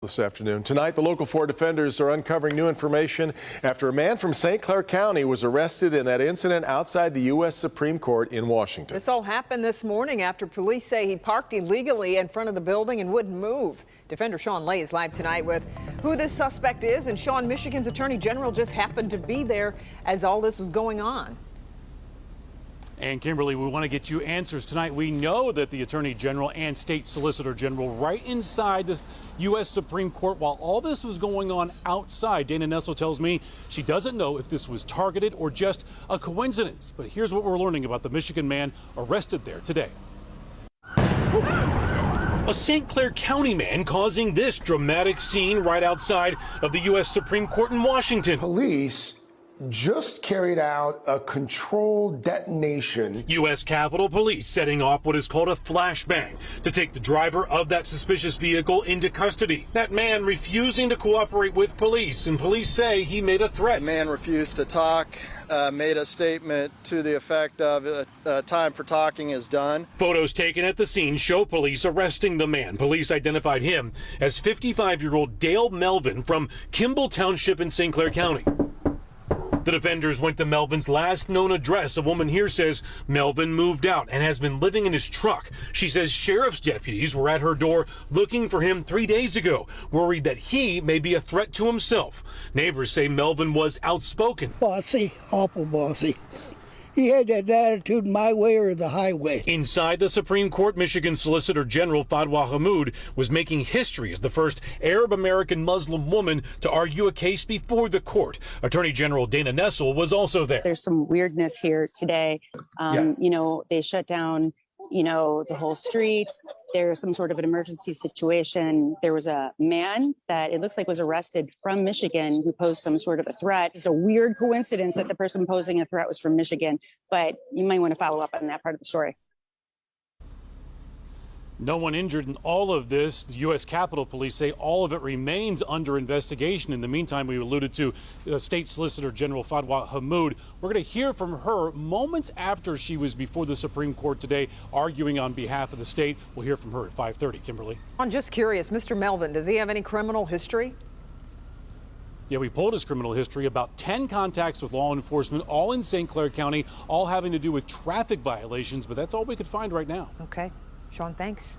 This afternoon. Tonight, the local 4 defenders are uncovering new information after a man from St. Clair County was arrested in that incident outside the U.S. Supreme Court in Washington. This all happened this morning after police say he parked illegally in front of the building and wouldn't move. Defender Sean Lay is live tonight with who this suspect is. And Sean, Michigan's Attorney General just happened to be there as all this was going on. And Kimberly, we want to get you answers tonight. We know that the Attorney General and State Solicitor General right inside this U.S. Supreme Court while all this was going on outside. Dana Nessel tells me she doesn't know if this was targeted or just a coincidence. But here's what we're learning about the Michigan man arrested there today. A St. Clair County man causing this dramatic scene right outside of the U.S. Supreme Court in Washington. Police just carried out a controlled detonation. U.S. Capitol Police setting off what is called a flashbang to take the driver of that suspicious vehicle into custody. That man refusing to cooperate with police, and police say he made a threat. The man refused to talk, made a statement to the effect of time for talking is done. Photos taken at the scene show police arresting the man. Police identified him as 55-year-old Dale Melvin from Kimball Township in St. Clair County. The defenders went to Melvin's last known address. A woman here says Melvin moved out and has been living in his truck. She says sheriff's deputies were at her door looking for him 3 days ago, worried that he may be a threat to himself. Neighbors say Melvin was outspoken. Bossy, awful bossy. He had that attitude, my way or the highway. Inside the Supreme Court, Michigan Solicitor General Fadwa Hammoud was making history as the first Arab-American Muslim woman to argue a case before the court. Attorney General Dana Nessel was also there. There's some weirdness here today. You know, they shut down, the whole street. There's some sort of an emergency situation. There was a man that it looks like was arrested from Michigan who posed some sort of a threat. It's a weird coincidence that the person posing a threat was from Michigan, but you might want to follow up on that part of the story. No one injured in all of this. The U.S. Capitol Police say all of it remains under investigation. In the meantime, we alluded to State Solicitor General Fadwa Hammoud. We're going to hear from her moments after she was before the Supreme Court today arguing on behalf of the state. We'll hear from her at 5:30. Kimberly. I'm just curious, Mr. Melvin, does he have any criminal history? Yeah, we pulled his criminal history, about 10 contacts with law enforcement, all in St. Clair County, all having to do with traffic violations, but that's all we could find right now. Okay. Sean, thanks.